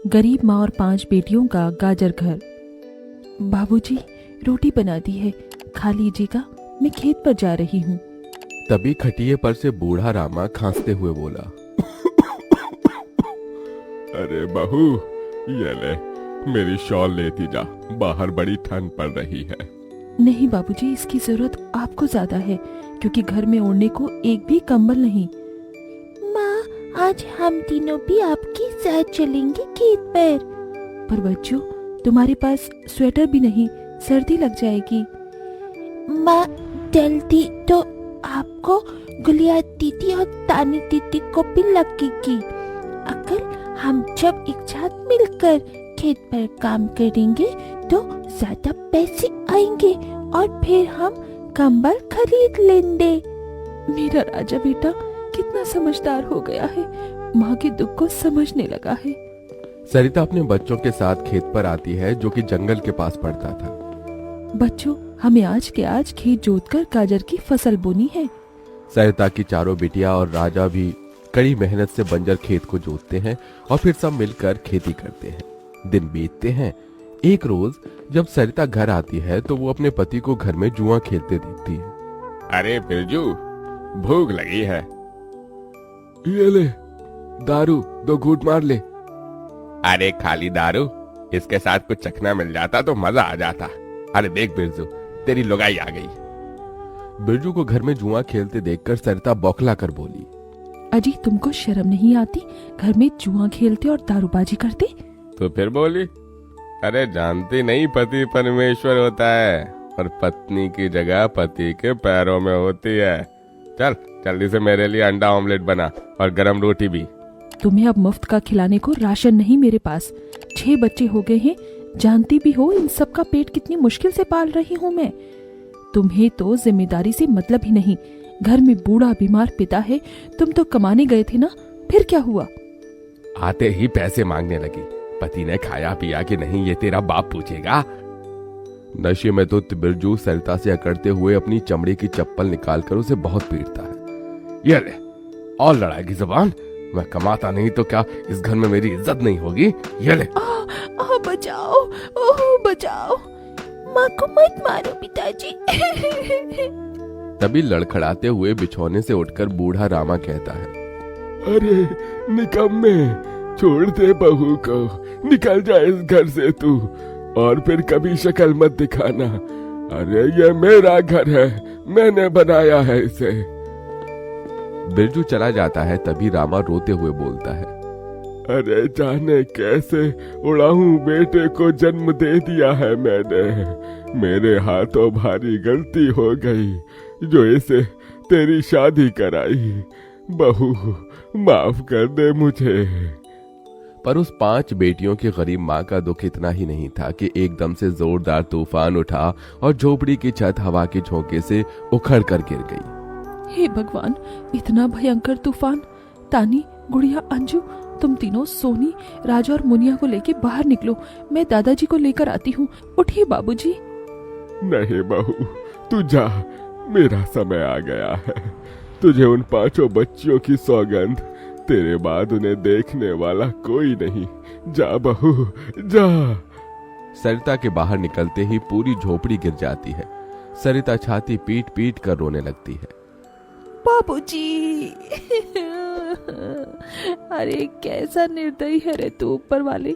गरीब माँ और 5 बेटियों का गाजर घर। बाबूजी, रोटी बना दी है, खा लीजिएगा, मैं खेत पर जा रही हूँ। तभी खटिये पर से बूढ़ा रामा खांसते हुए बोला, अरे बहू, ये ले, मेरी शॉल लेती जा, बाहर बड़ी ठंड पड़ रही है। नहीं बाबूजी, इसकी जरूरत आपको ज्यादा है, क्योंकि घर में ओढ़ने को एक भी कंबल नहीं। माँ, आज हम तीनों भी आपके साथ चलेंगे खेत पर बच्चों, तुम्हारे पास स्वेटर भी नहीं, सर्दी लग जाएगी। माँ, जल्दी तो आपको, गुलिया दीदी और तानी दीदी को भी लगेगी। अगर हम जब एक साथ मिलकर खेत पर काम करेंगे तो ज्यादा पैसे आएंगे और फिर हम कंबल खरीद लेंगे। मेरा राजा बेटा कितना समझदार हो गया है, माँ के दुख को समझने लगा है। सरिता अपने बच्चों के साथ खेत पर आती है, जो कि जंगल के पास पड़ता था। बच्चों, हमें आज के आज खेत जोतकर गाजर की फसल बोनी है। सरिता की चारों बिटिया और राजा भी कड़ी मेहनत से बंजर खेत को जोतते हैं और फिर सब मिलकर खेती करते हैं। दिन बीतते हैं। एक रोज जब सरिता घर आती है तो वो अपने पति को घर में जुआ खेलते देखती है। अरे बिरजू, भूख लगी है। ये ले, दारू 2 घूंट मार ले। अरे खाली दारू, इसके साथ कुछ चखना मिल जाता तो मजा आ जाता। अरे देख बिरजू, तेरी लुगाई आ गई। बिरजू को घर में जुआ खेलते देखकर सरिता बौखला कर बोली, अजी, तुमको शर्म नहीं आती? घर में जुआ खेलते और दारूबाजी करते। तो फिर बोली, अरे जानती नहीं, पति परमेश्वर होता है और पत्नी की जगह पति के पैरों में होती है। चल जल्दी से मेरे लिए अंडा ऑमलेट बना और गरम रोटी भी। तुम्हें अब मुफ्त का खिलाने को राशन नहीं मेरे पास। 6 बच्चे हो गए हैं, जानती भी हो इन सब का पेट कितनी मुश्किल से पाल रही हूँ मैं। तुम्हें तो जिम्मेदारी से मतलब ही नहीं। घर में बूढ़ा बीमार पिता है, तुम तो कमाने गए थे ना, फिर क्या हुआ? आते ही पैसे मांगने लगी। पति ने खाया पिया कि नहीं, ये तेरा बाप पूछेगा। नशे में तो बिरजू सरिता से अकड़ते हुए अपनी चमड़े की चप्पल निकालकर उसे बहुत पीटता है। ये ले, और लड़ाई जुबान। मैं कमाता नहीं तो क्या इस घर में मेरी इज्जत नहीं होगी? ये ले। बचाओ, ओह बचाओ, माँ को मत मारो पिताजी। तभी लड़खड़ाते हुए बिछौने से उठकर बूढ़ा रामा कहता है, अरे निकम्मे, छोड़ दे बहू को, निकल जा इस घर से तू, और फिर कभी शक्ल मत दिखाना। अरे ये मेरा घर है, मैंने बनाया है इसे। बिरजू चला जाता है। तभी रामा रोते हुए बोलता है, अरे जाने कैसे उड़ाऊं बेटे को जन्म दे दिया है मैंने। मेरे हाथों भारी गलती हो गई जो इसे तेरी शादी कराई। बहू, माफ कर दे मुझे। पर उस 5 बेटियों की गरीब माँ का दुख इतना ही नहीं था कि एकदम से जोरदार तूफान उठा और झोपड़ी की छत हवा के झोंके से उखड़ कर गिर गई। हे भगवान, इतना भयंकर तूफान! तानी, गुड़िया, अंजू, तुम तीनों सोनी, राजा और मुनिया को लेके बाहर निकलो, मैं दादाजी को लेकर आती हूँ। उठिए बाबूजी। नहीं बहू, तू जा, मेरा समय आ गया है। तुझे उन 5 बच्चियों की सौगंध, तेरे बाद उन्हें देखने वाला कोई नहीं। जा बहू, जा। सरिता के बाहर निकलते ही पूरी झोपड़ी गिर जाती है। सरिता छाती पीट पीट कर रोने लगती है। बाबूजी। अरे कैसा निर्दयी है रे तू ऊपर वाले!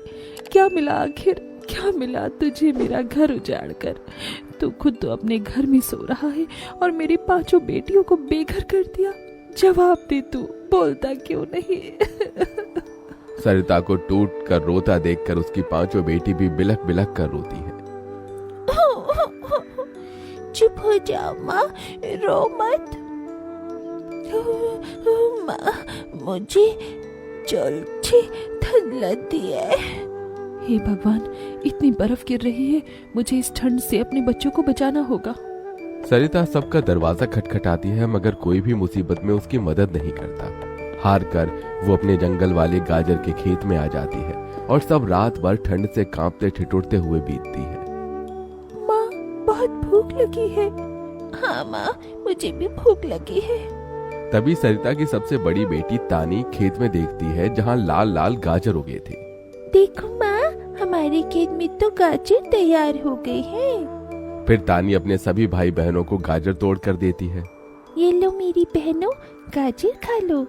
क्या मिला आखिर, क्या मिला तुझे मेरा घर उजाड़ कर? तू खुद तो अपने घर में सो रहा है और मेरी 5 बेटियों को बेघर कर दिया। जवाब दे, तू बोलता क्यों नहीं? सरिता को टूट कर रोता देखकर उसकी 5 बेटी भी बिलख बिलख कर रोती है। चुप हो जाओ माँ, रो मत। माँ, मुझे जल्दी ठंड लगती है। हे भगवान, इतनी बर्फ गिर रही है, मुझे इस ठंड से अपने बच्चों को बचाना होगा। सरिता सबका दरवाजा खटखटाती है, मगर कोई भी मुसीबत में उसकी मदद नहीं करता। हार कर वो अपने जंगल वाले गाजर के खेत में आ जाती है और सब रात भर ठंड से कांपते ठिठुरते हुए बीतती है। माँ, बहुत भूख लगी है। हाँ माँ, मुझे भी भूख लगी है। तभी सरिता की सबसे बड़ी बेटी तानी खेत में देखती है जहाँ लाल लाल गाजर उगे थे। देखो हमारे खेत में तो गाजर तैयार हो गए हैं। फिर तानी अपने सभी भाई बहनों को गाजर तोड़ कर देती है। ये लो मेरी बहनों, गाजर खा लो।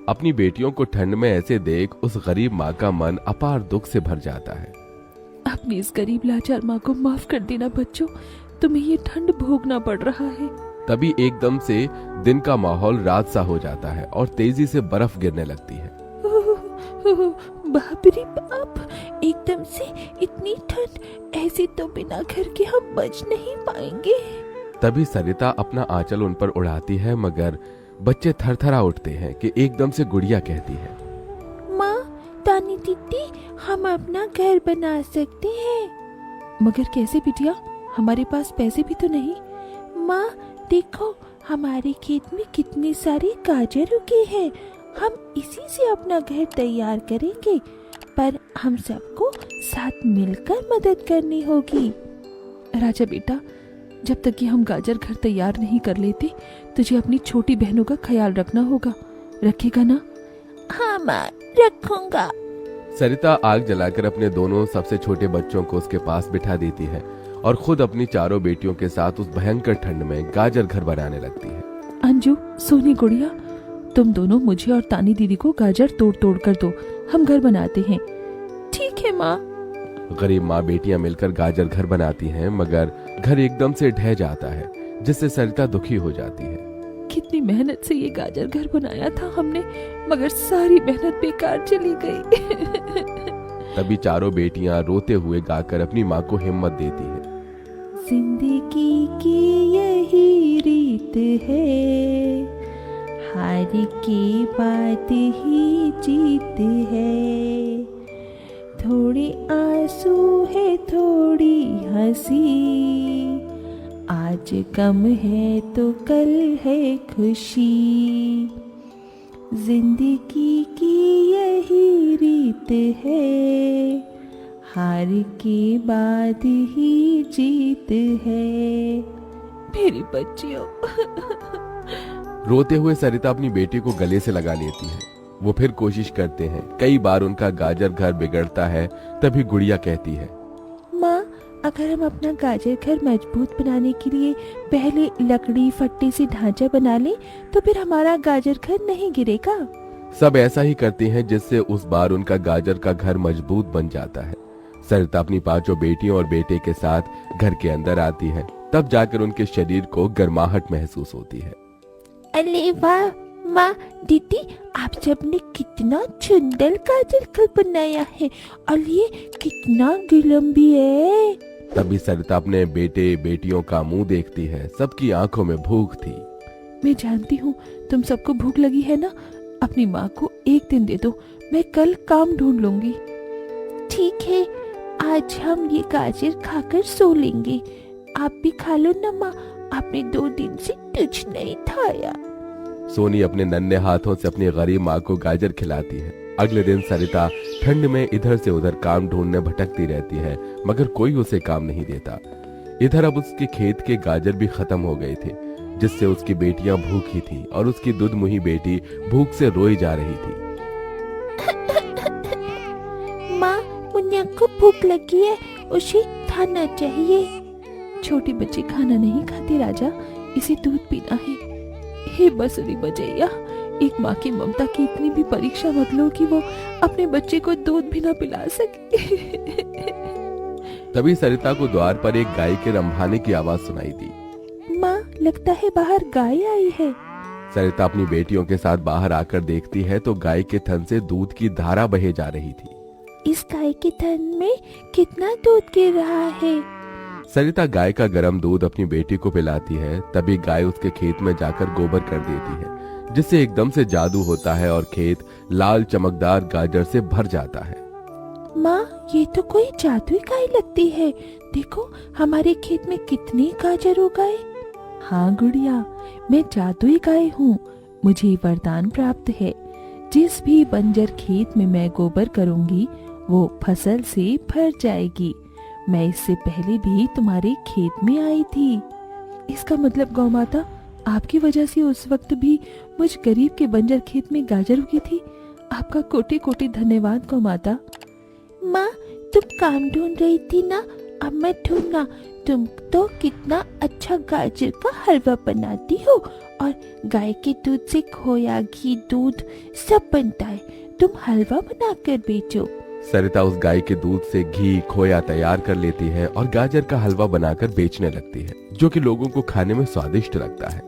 अपनी बेटियों को ठंड में ऐसे देख उस गरीब माँ का मन अपार दुख से भर जाता है। अपनी इस गरीब लाचार माँ को माफ कर देना बच्चों, तुम्हें ये ठंड भोगना पड़ रहा है। तभी एकदम से दिन का माहौल रात सा हो जाता है और तेजी से बर्फ गिरने लगती है। बाप रे बाप, एकदम से इतनी ठंड, ऐसे तो बिना घर के हम बच नहीं पाएंगे। तभी सरिता अपना आंचल उन पर उड़ाती है, मगर बच्चे थरथरा उठते हैं कि एकदम से गुड़िया कहती है, माँ, तानी दीदी, हम अपना घर बना सकते हैं। मगर कैसे बिटिया, हमारे पास पैसे भी तो नहीं। माँ देखो, हमारे खेत में कितने सारे गाजर उगे हैं, हम इसी से अपना घर तैयार करेंगे, पर हम सबको साथ मिलकर मदद करनी होगी। राजा बेटा, जब तक कि हम गाजर घर तैयार नहीं कर लेते, तुझे अपनी छोटी बहनों का ख्याल रखना होगा। रखेगा ना? हाँ माँ, रखूंगा। सरिता आग जलाकर अपने दोनों सबसे छोटे बच्चों को उसके पास बिठा देती है और खुद अपनी चारों बेटियों के साथ उस भयंकर ठंड में गाजर घर बनाने लगती है। अंजू, सोनी, गुड़िया, तुम दोनों मुझे और तानी दीदी को गाजर तोड़ तोड़ कर दो, हम घर बनाते हैं। ठीक है माँ। गरीब माँ बेटियां मिलकर गाजर घर बनाती हैं, मगर घर एकदम से ढह जाता है, जिससे सरिता दुखी हो जाती है। कितनी मेहनत से ये गाजर घर बनाया था हमने, मगर सारी मेहनत बेकार चली गई। तभी चारों बेटियां रोते हुए गाकर अपनी माँ को हिम्मत देती है। जिंदगी की यही रीत है, हार के बाद ही जीत है, थोड़ी आंसू है थोड़ी हंसी, आज गम है तो कल है खुशी, जिंदगी की यही रीत है, हार के बाद ही जीत है। मेरी बच्चियों। रोते हुए सरिता अपनी बेटी को गले से लगा लेती है। वो फिर कोशिश करते हैं, कई बार उनका गाजर घर बिगड़ता है। तभी गुड़िया कहती है, माँ, अगर हम अपना गाजर घर मजबूत बनाने के लिए पहले लकड़ी फट्टे से ढांचा बना लें, तो फिर हमारा गाजर घर नहीं गिरेगा। सब ऐसा ही करते हैं, जिससे उस बार उनका गाजर का घर मजबूत बन जाता है। सरिता अपनी पांचों बेटियों और बेटे के साथ घर के अंदर आती है। तब जाकर उनके शरीर को गर्माहट महसूस होती है। अरे वाह माँ, दीदी, आप सबने कितना सुंदर गाजर घर बनाया है, और ये कितना गुलाम भी है। तभी सरिता अपने बेटे बेटियों का मुंह देखती है। सबकी आंखों में भूख थी। मैं जानती हूँ तुम सबको भूख लगी है ना, अपनी माँ को एक दिन दे दो, मैं कल काम ढूंढ लूंगी। ठीक है, आज हम ये गाजर खाकर सो लेंगे। आप भी खा लो ना माँ, आपने 2 दिन से कुछ नहीं खाया। सोनी अपने नन्हे हाथों से अपनी गरीब माँ को गाजर खिलाती है। अगले दिन सरिता ठंड में इधर से उधर काम ढूंढने भटकती रहती है, मगर कोई उसे काम नहीं देता। इधर अब उसके खेत के गाजर भी खत्म हो गए थे, जिससे उसकी बेटियां भूखी थी और उसकी दुधमुही बेटी भूख से रोई जा रही थी। माँ, मुन्ना को भूख लगी है, उसे खाना चाहिए। छोटे बच्चे खाना नहीं खाते राजा, इसे दूध पीना है। हे बसुरी बजैया, एक माँ की ममता की इतनी भी परीक्षा मत लो कि वो अपने बच्चे को दूध भी ना पिला सके। तभी सरिता को द्वार पर एक गाय के रंभाने की आवाज सुनाई दी। माँ, लगता है बाहर गाय आई है। सरिता अपनी बेटियों के साथ बाहर आकर देखती है तो गाय के थन से दूध की धारा बहे जा रही थी। इस गाय के थन में कितना दूध गिर रहा है। सरिता गाय का गर्म दूध अपनी बेटी को पिलाती है। तभी गाय उसके खेत में जाकर गोबर कर देती है, जिससे एकदम से जादू होता है और खेत लाल चमकदार गाजर से भर जाता है। माँ, ये तो कोई जादुई गाय लगती है। देखो, हमारे खेत में कितने गाजर हो गए। हाँ गुड़िया, मैं जादुई गाय हूँ। मुझे वरदान प्राप्त है, जिस भी बंजर खेत में मैं गोबर करूँगी वो फसल से भर जाएगी। मैं इससे पहले भी तुम्हारे खेत में आई थी। इसका मतलब गौ माता, आपकी वजह से उस वक्त भी मुझ गरीब के बंजर खेत में गाजर उगी थी। आपका कोटि कोटि धन्यवाद गौ माता। माँ, तुम काम ढूंढ रही थी ना, अब मैं ढूंढना। तुम तो कितना अच्छा गाजर का हलवा बनाती हो, और गाय के दूध से खोया, घी, दूध सब बनता है। तुम हलवा बनाकर बेचो। सरिता उस गाय के दूध से घी खोया तैयार कर लेती है और गाजर का हलवा बनाकर बेचने लगती है, जो कि लोगों को खाने में स्वादिष्ट लगता है।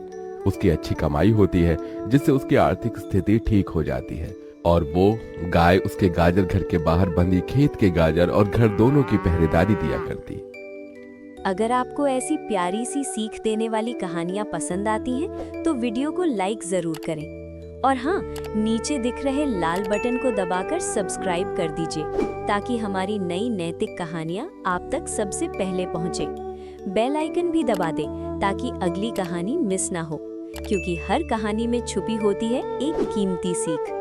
उसकी अच्छी कमाई होती है, जिससे उसकी आर्थिक स्थिति ठीक हो जाती है और वो गाय उसके गाजर घर के बाहर बंधी खेत के गाजर और घर दोनों की पहरेदारी दिया करती। अगर आपको ऐसी प्यारी सी सीख देने वाली कहानियाँ पसंद आती हैं तो वीडियो को लाइक जरूर करें, और हाँ, नीचे दिख रहे लाल बटन को दबाकर सब्सक्राइब कर दीजिए ताकि हमारी नई नैतिक कहानियाँ आप तक सबसे पहले पहुँचे। बेल आइकन भी दबा दें ताकि अगली कहानी मिस ना हो, क्योंकि हर कहानी में छुपी होती है एक कीमती सीख।